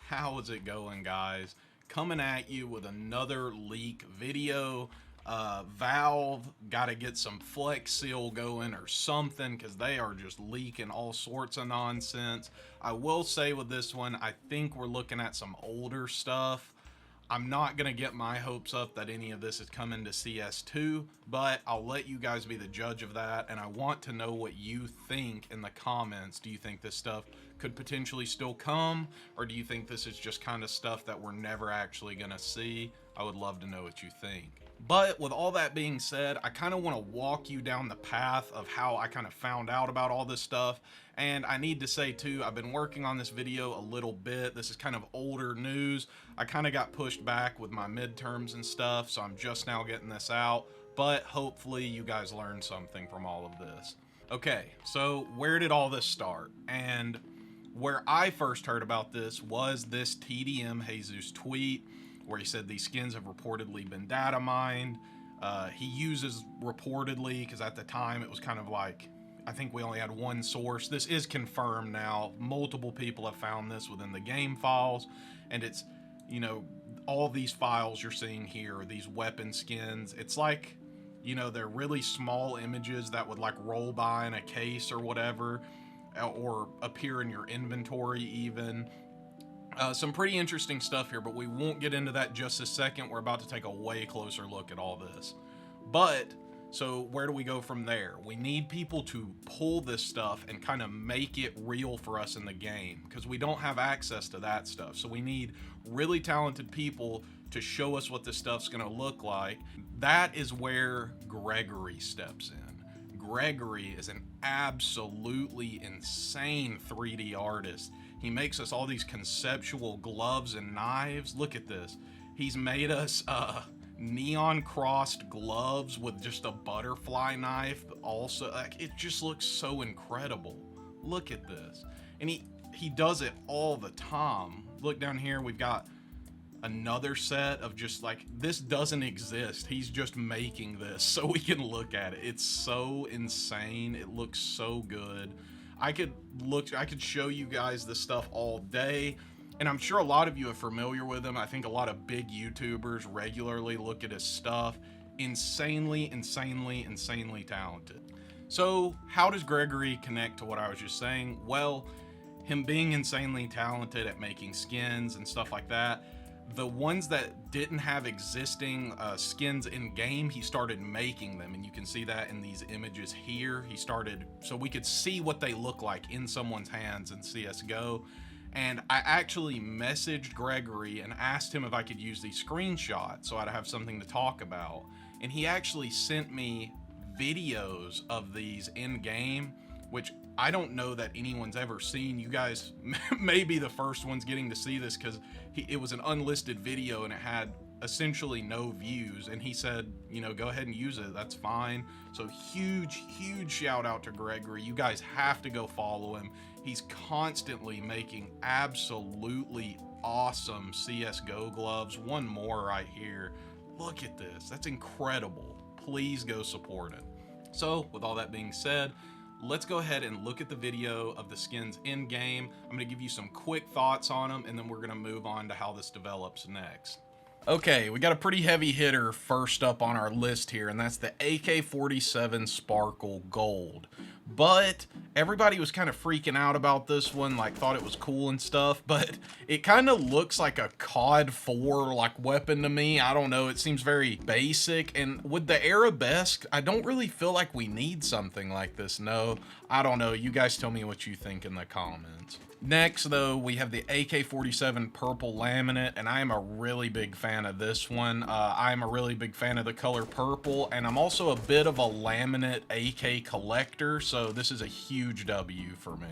How is it going, guys? Coming at you with another leak video. Valve got to get some Flex Seal going or something because they are just leaking all sorts of nonsense. I will say with this one, I think we're looking at some older stuff. I'm not going to get my hopes up that any of this is coming to CS2, but I'll let you guys be the judge of that, and I want to know what you think in the comments. Do you think this stuff could potentially still come, or do you think this is just kind of stuff that we're never actually going to see? I would love to know what you think. But with all that being said, I kind of want to walk you down the path of how I kind of found out about all this stuff. And I need to say too, I've been working on this video a little bit. This is kind of older news. I kind of got pushed back with my midterms and stuff, so I'm just now getting this out. But hopefully you guys learned something from all of this. Okay, so where did all this start? And where I first heard about this was this TDM Jesus tweet where he said these skins have reportedly been data mined. He uses reportedly because at the time it was kind of like, I think we only had one source. This is confirmed now. Multiple people have found this within the game files, and it's, you know, all these files you're seeing here, these weapon skins, it's like, you know, they're really small images that would like roll by in a case or whatever, or appear in your inventory even. Some pretty interesting stuff here, but we won't get into that just a second. We're about to take a way closer look at all this. But, so where do we go from there? We need people to pull this stuff and kind of make it real for us in the game, because we don't have access to that stuff. So we need really talented people to show us what this stuff's going to look like. That is where Gregory steps in. Gregory is an absolutely insane 3D artist. He makes us all these conceptual gloves and knives. Look at this. He's made us neon crossed gloves with just a butterfly knife. Also, like, it just looks so incredible. Look at this. And he does it all the time. Look down here, we've got another set of just like, this doesn't exist. He's just making this so we can look at it. It's so insane. It looks so good. I could show you guys this stuff all day, and I'm sure a lot of you are familiar with him. I think a lot of big YouTubers regularly look at his stuff. Insanely talented. So how does Gregory connect to what I was just saying? Well, him being insanely talented at making skins and stuff like that, the ones that didn't have existing skins in game, he started making them, and you can see that in these images here. He started, so we could see what they look like in someone's hands in CSGO. And I actually messaged Gregory and asked him if I could use these screenshots so I'd have something to talk about. And he actually sent me videos of these in game, which I don't know that anyone's ever seen. You guys may be the first ones getting to see this because it was an unlisted video and it had essentially no views. And he said, you know, go ahead and use it. That's fine. So huge shout out to Gregory. You guys have to go follow him. He's constantly making absolutely awesome CSGO gloves. One more right here. Look at this. That's incredible. Please go support him. So with all that being said, let's go ahead and look at the video of the skins in game. I'm going to give you some quick thoughts on them, and then we're going to move on to how this develops next. Okay, we got a pretty heavy hitter first up on our list here, and that's the AK-47 Sparkle Gold. But everybody was kind of freaking out about this one, like thought it was cool and stuff, but it kind of looks like a COD 4 like weapon to me. I don't know, it seems very basic, and with the arabesque, I don't really feel like we need something like this. No, I don't know. You guys tell me what you think in the comments. Next, though, we have the AK-47 Purple Laminate, and I am a really big fan of this one. I'm a really big fan of the color purple, and I'm also a bit of a laminate AK collector, so this is a huge W for me.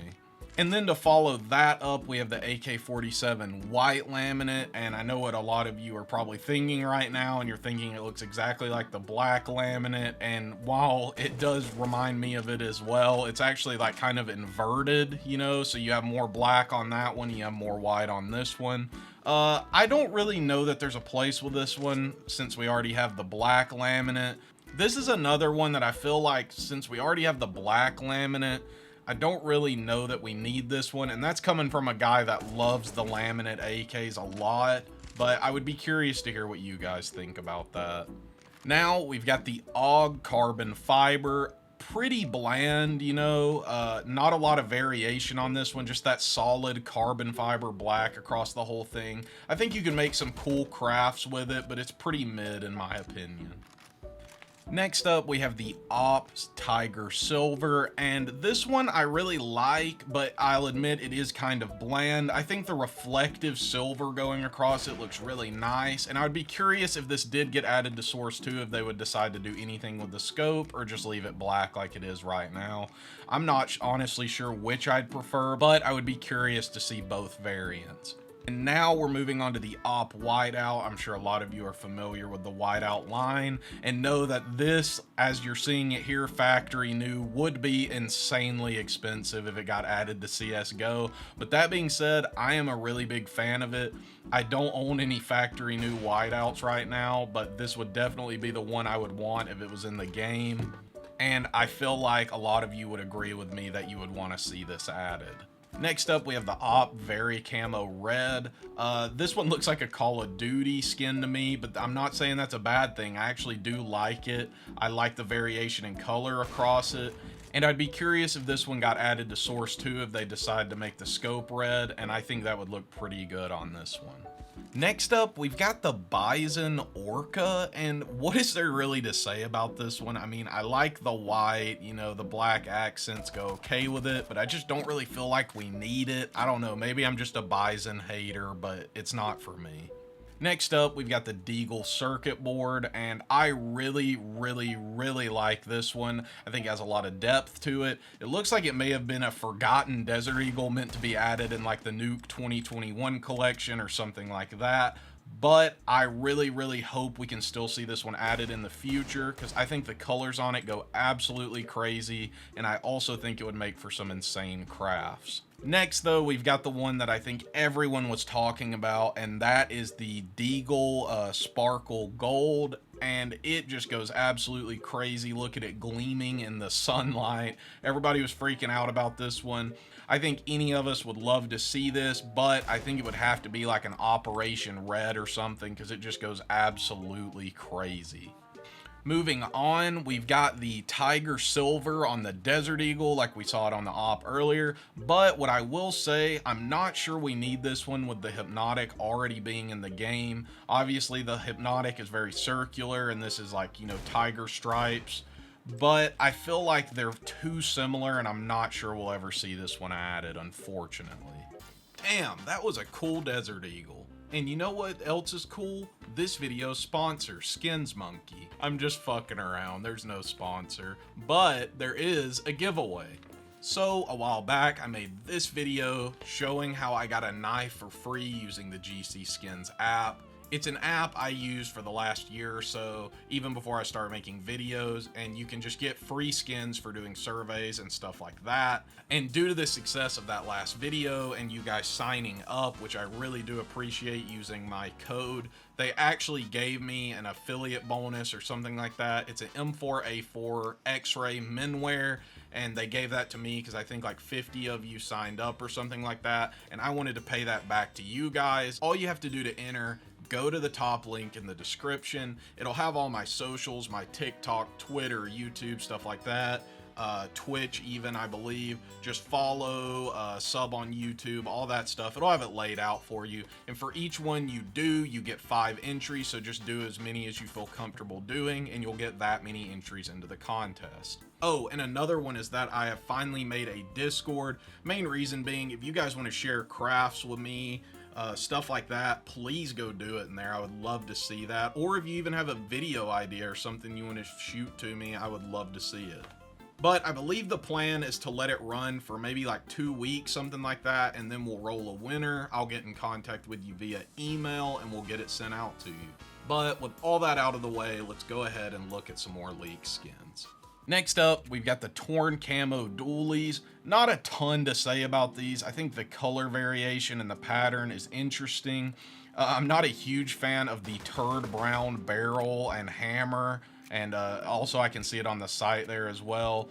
And then to follow that up, we have the AK-47 White Laminate, and I know what a lot of you are probably thinking right now, and you're thinking it looks exactly like the black laminate, and while it does remind me of it as well, it's actually like kind of inverted, you know, so you have more black on that one, you have more white on this one. I don't really know that there's a place with this one since we already have the black laminate. This is another one that I feel like since we already have the black laminate, I don't really know that we need this one, and that's coming from a guy that loves the laminate AKs a lot, but I would be curious to hear what you guys think about that. Now we've got the AUG carbon fiber. Pretty bland, you know, not a lot of variation on this one, just that solid carbon fiber black across the whole thing. I think you can make some cool crafts with it, but it's pretty mid in my opinion. Next up, we have the Ops Tiger Silver, and this one I really like, but I'll admit it is kind of bland. I think the reflective silver going across it looks really nice, and I would be curious if this did get added to Source 2 if they would decide to do anything with the scope or just leave it black like it is right now. I'm not honestly sure which I'd prefer, but I would be curious to see both variants. And now we're moving on to the Op Whiteout. I'm sure a lot of you are familiar with the Whiteout line and know that this, as you're seeing it here, factory new, would be insanely expensive if it got added to CSGO. But that being said, I am a really big fan of it. I don't own any factory new Whiteouts right now, but this would definitely be the one I would want if it was in the game. And I feel like a lot of you would agree with me that you would want to see this added. Next up, we have the Op Very Camo Red. This one looks like a Call of Duty skin to me, but I'm not saying that's a bad thing. I actually do like it. I like the variation in color across it. And I'd be curious if this one got added to Source 2 if they decide to make the scope red, and I think that would look pretty good on this one. Next up, we've got the Bison Orca, and what is there really to say about this one? I mean, I like the white, you know, the black accents go okay with it, but I just don't really feel like we need it. I don't know, maybe I'm just a Bison hater, but it's not for me. Next up, we've got the Deagle circuit board, and I really like this one. I think it has a lot of depth to it. It looks like it may have been a forgotten Desert Eagle meant to be added in like the Nuke 2021 collection or something like that. But I really hope we can still see this one added in the future, because I think the colors on it go absolutely crazy, and I also think it would make for some insane crafts. Next, though, we've got the one that I think everyone was talking about, and that is the Deagle Sparkle Gold, and it just goes absolutely crazy. Look at it gleaming in the sunlight. Everybody was freaking out about this one. I think any of us would love to see this, but I think it would have to be like an Operation Red or something, because it just goes absolutely crazy. Moving on, we've got the Tiger Silver on the Desert Eagle like we saw it on the Op earlier, but what I will say, I'm not sure we need this one with the Hypnotic already being in the game. Obviously the Hypnotic is very circular and this is like, you know, tiger stripes, but I feel like they're too similar and I'm not sure we'll ever see this one added, unfortunately. Damn, that was a cool Desert Eagle. And you know what else is cool? This video's sponsor, Skins Monkey. I'm just fucking around, there's no sponsor, but there is a giveaway. So a while back, I made this video showing how I got a knife for free using the GC Skins app. It's an app I used for the last year or so, even before I started making videos, and you can just get free skins for doing surveys and stuff like that. And due to the success of that last video and you guys signing up, which I really do appreciate using my code, they actually gave me an affiliate bonus or something like that. It's an M4A4 X-Ray Menwear, and they gave that to me because I think like 50 of you signed up or something like that, and I wanted to pay that back to you guys. All you have to do to enter, go to the top link in the description. It'll have all my socials, my TikTok, Twitter, YouTube, stuff like that. Twitch even, I believe. Just follow, sub on YouTube, all that stuff. It'll have it laid out for you. And for each one you do, you get 5 entries. So just do as many as you feel comfortable doing, and you'll get that many entries into the contest. Oh, and another one is that I have finally made a Discord. Main reason being, if you guys want to share crafts with me, stuff like that, please go do it in there. I would love to see that. Or if you even have a video idea or something you want to shoot to me, I would love to see it. But I believe the plan is to let it run for maybe like 2 weeks, something like that, and then we'll roll a winner. I'll get in contact with you via email and we'll get it sent out to you. But with all that out of the way, let's go ahead and look at some more leaked skins. Next up, we've got the Torn Camo Dualies. Not a ton to say about these. I think the color variation and the pattern is interesting. I'm not a huge fan of the turd brown barrel and hammer. and also I can see it on the site there as well.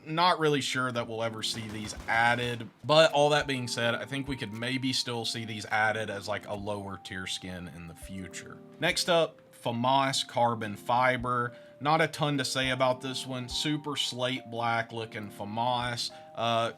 Not really sure that we'll ever see these added, but all that being said, I think we could maybe still see these added as like a lower tier skin in the future. Next up, FAMAS Carbon Fiber. Not a ton to say about this one. Super slate black looking FAMAS.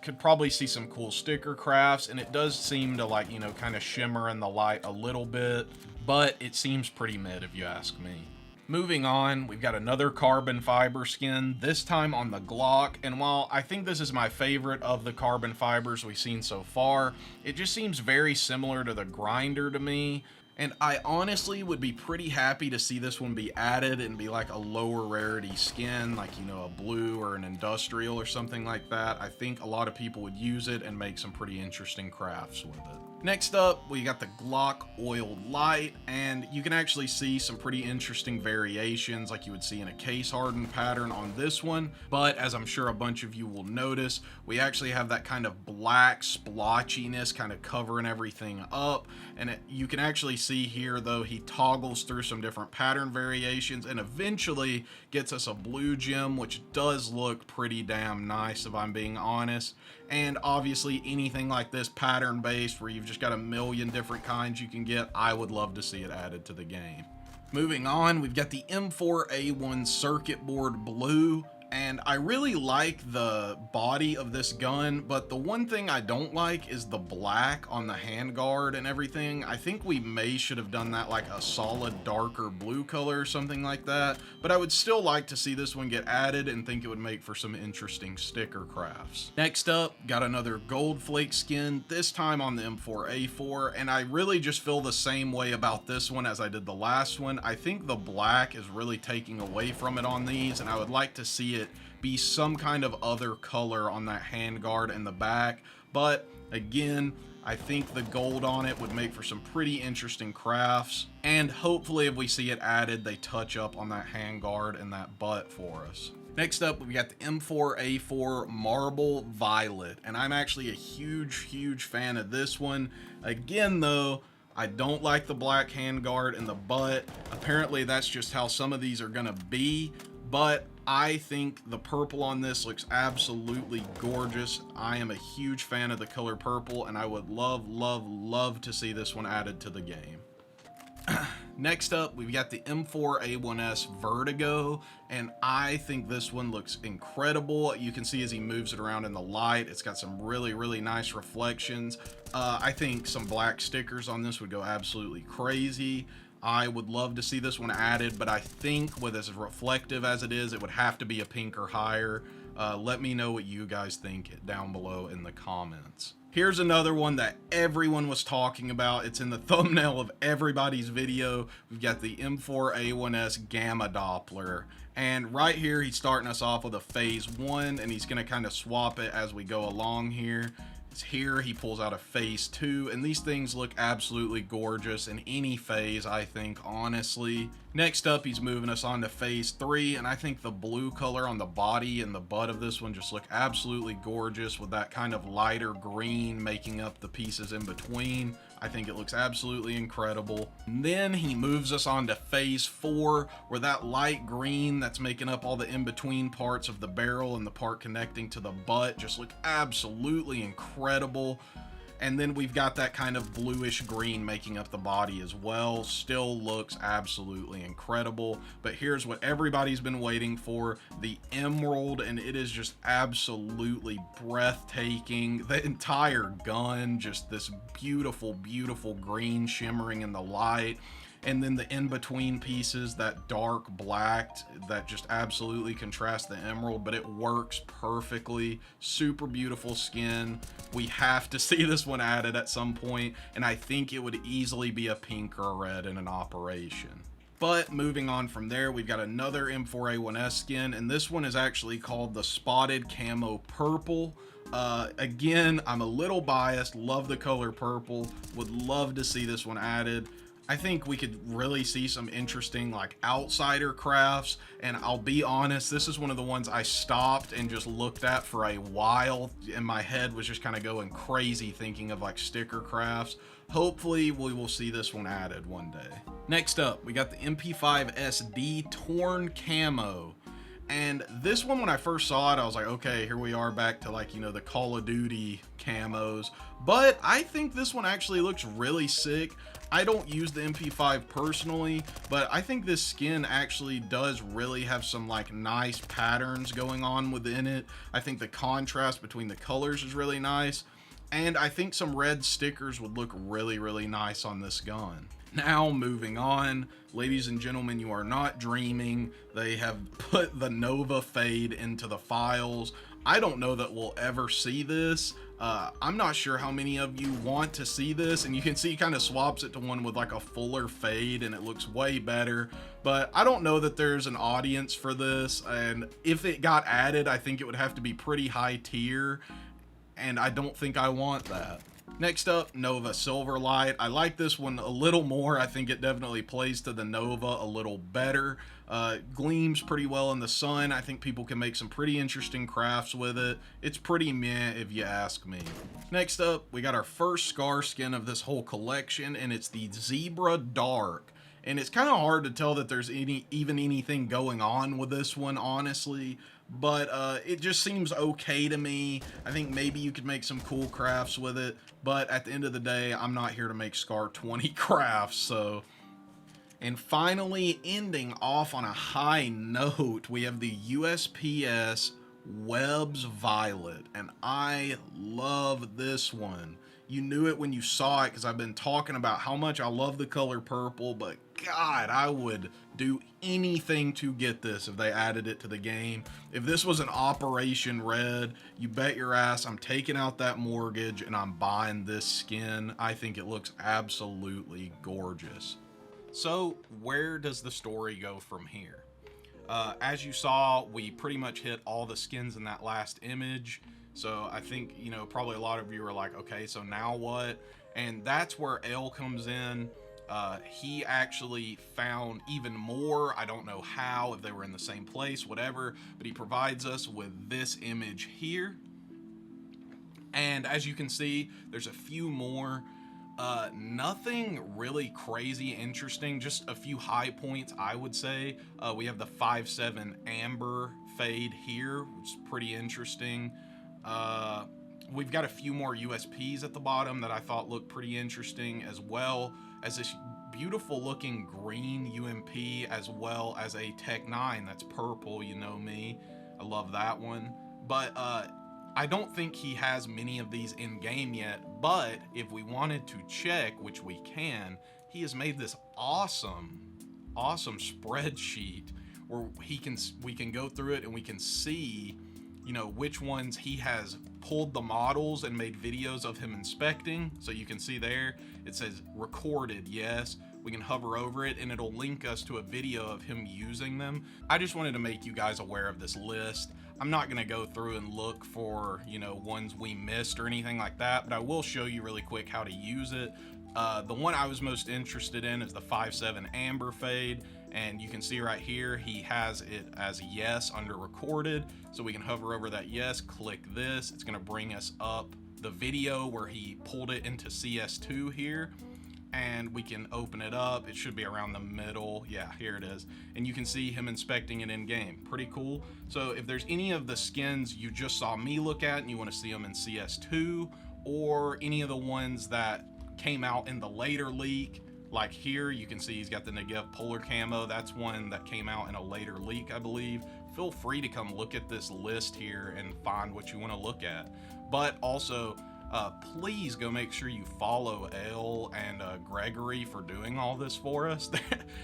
Could probably see some cool sticker crafts, and it does seem to, like, you know, kind of shimmer in the light a little bit, but it seems pretty mid if you ask me. Moving on, we've got another carbon fiber skin, this time on the Glock, and while I think this is my favorite of the carbon fibers we've seen so far, it just seems very similar to the Grinder to me, and I honestly would be pretty happy to see this one be added and be like a lower rarity skin, like, you know, a blue or an industrial or something like that. I think a lot of people would use it and make some pretty interesting crafts with it. Next up, we got the Glock Oiled Light, and you can actually see some pretty interesting variations like you would see in a case hardened pattern on this one, but as I'm sure a bunch of you will notice, we actually have that kind of black splotchiness kind of covering everything up, and you can actually see here though he toggles through some different pattern variations and eventually gets us a blue gem, which does look pretty damn nice if I'm being honest. And obviously anything like this pattern based where you've just got a million different kinds you can get, I would love to see it added to the game. Moving on, we've got the M4A1 circuit board blue, and I really like the body of this gun, but the one thing I don't like is the black on the handguard and everything. I think we should have done that like a solid darker blue color or something like that, but I would still like to see this one get added and think it would make for some interesting sticker crafts. Next up, got another gold flake skin, this time on the M4A4, and I really just feel the same way about this one as I did the last one. I think the black is really taking away from it on these, and I would like to see it be some kind of other color on that handguard in the back, but again, I think the gold on it would make for some pretty interesting crafts, and hopefully if we see it added, they touch up on that handguard and that butt for us. Next up, we got the M4A4 Marble Violet, and I'm actually a huge fan of this one. Again though, I don't like the black handguard and the butt. Apparently that's just how some of these are gonna be, but I think the purple on this looks absolutely gorgeous. I am a huge fan of the color purple, and I would love to see this one added to the game. Next up, we've got the M4A1S Vertigo, and I think this one looks incredible. You can see as he moves it around in the light, it's got some really nice reflections. I think some black stickers on this would go absolutely crazy. I would love to see this one added, but I think with as reflective as it is, it would have to be a pink or higher. Let me know what you guys think down below in the comments. Here's another one that everyone was talking about. It's in the thumbnail of everybody's video. We've got the M4A1S Gamma Doppler. And right here, he's starting us off with a phase 1, and he's gonna kind of swap it as we go along here. Here he pulls out a phase 2, and these things look absolutely gorgeous in any phase, I think, honestly. Next up, he's moving us on to phase 3, and I think the blue color on the body and the butt of this one just look absolutely gorgeous with that kind of lighter green making up the pieces in between. I think it looks absolutely incredible. And then he moves us on to phase 4, where that light green that's making up all the in-between parts of the barrel and the part connecting to the butt just look absolutely incredible. And then we've got that kind of bluish green making up the body as well. Still looks absolutely incredible. But here's what everybody's been waiting for, the emerald, and it is just absolutely breathtaking. The entire gun, just this beautiful green shimmering in the light. And then the in-between pieces, that dark black that just absolutely contrasts the emerald, but it works perfectly. Super beautiful skin. We have to see this one added at some point, and I think it would easily be a pink or a red in an operation. But moving on from there, we've got another M4A1S skin, and this one is actually called the Spotted Camo Purple. Again, I'm a little biased, love the color purple, would love to see this one added. I think we could really see some interesting like outsider crafts, and I'll be honest, this is one of the ones I stopped and just looked at for a while, and my head was just kind of going crazy thinking of like sticker crafts. Hopefully we will see this one added one day. Next up, we got the MP5 SD Torn Camo. And this one, when I first saw it, I was like, okay, here we are back to like, you know, the Call of Duty camos. But I think this one actually looks really sick. I don't use the MP5 personally, but I think this skin actually does really have some like nice patterns going on within it. I think the contrast between the colors is really nice. And I think some red stickers would look really, really nice on this gun. Now, moving on, ladies and gentlemen, you are not dreaming. They have put the Nova fade into the files. I don't know that we'll ever see this. I'm not sure how many of you want to see this, and you can see he kind of swaps it to one with like a fuller fade and it looks way better, but I don't know that there's an audience for this, and if it got added, I think it would have to be pretty high tier, and I don't think I want that. Next up, Nova Silverlight. I like this one a little more. I think it definitely plays to the Nova a little better. Gleams pretty well in the sun. I think people can make some pretty interesting crafts with it. It's pretty meh if you ask me. Next up, we got our first Scar skin of this whole collection, and it's the Zebra Dark. And it's kind of hard to tell that there's even anything going on with this one, honestly. But it just seems okay to me. I think maybe you could make some cool crafts with it. But at the end of the day, I'm not here to make Scar 20 crafts, so... And finally, ending off on a high note, we have the USPS Webb's Violet. And I love this one. You knew it when you saw it because I've been talking about how much I love the color purple, but God, I would do anything to get this if they added it to the game. If this was an Operation Red, you bet your ass I'm taking out that mortgage and I'm buying this skin. I think it looks absolutely gorgeous. So where does the story go from here? As you saw, we pretty much hit all the skins in that last image. So I think, you know, probably a lot of you are like, okay, so now what? And that's where L comes in. He actually found even more. I don't know how, if they were in the same place, whatever, but he provides us with this image here. And as you can see, there's a few more. Nothing really crazy interesting, just a few high points, I would say. We have the 5.7 Amber fade here, which is pretty interesting. We've got a few more USPs at the bottom that I thought looked pretty interesting, as well as this beautiful looking green UMP, as well as a Tech 9 that's purple. You know me, I love that one. But I don't think he has many of these in game yet, but if we wanted to check, which we can, he has made this awesome spreadsheet where we can go through it and we can see, you know, which ones he has pulled the models and made videos of him inspecting. So you can see there, it says recorded, yes. We can hover over it and it'll link us to a video of him using them. I just wanted to make you guys aware of this list. I'm not gonna go through and look for, you know, ones we missed or anything like that, but I will show you really quick how to use it. The one I was most interested in is the 5.7 Amber fade, and you can see right here he has it as yes under recorded, so we can hover over that yes, click this, it's going to bring us up the video where he pulled it into CS2 here, and we can open it up. It should be around the middle. Yeah, here it is, and you can see him inspecting it in game. Pretty cool. So if there's any of the skins you just saw me look at and you want to see them in CS2, or any of the ones that came out in the later leak, like here you can see he's got the Negev Polar Camo. That's one that came out in a later leak, I believe. Feel free to come look at this list here and find what you want to look at. But also, please go make sure you follow L and Gregory for doing all this for us.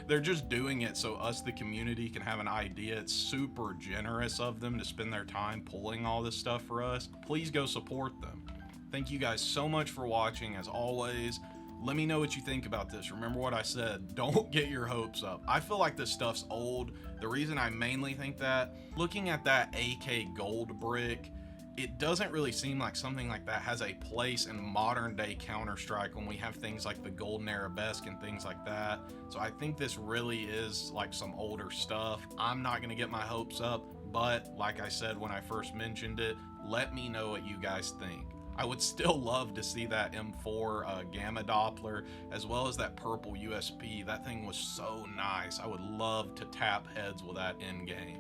They're just doing it so us, the community, can have an idea. It's super generous of them to spend their time pulling all this stuff for us. Please go support them. Thank you guys so much for watching. As always, let me know what you think about this. Remember what I said, don't get your hopes up. I feel like this stuff's old. The reason I mainly think that, looking at that AK gold brick, it doesn't really seem like something like that has a place in modern day Counter-Strike when we have things like the golden arabesque and things like that. So I think this really is like some older stuff. I'm not gonna get my hopes up, but like I said when I first mentioned it, let me know what you guys think. I would still love to see that M4 gamma Doppler, as well as that purple USP. That thing was so nice. I would love to tap heads with that in game.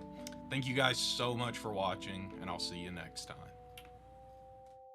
Thank you guys so much for watching, and I'll see you next time.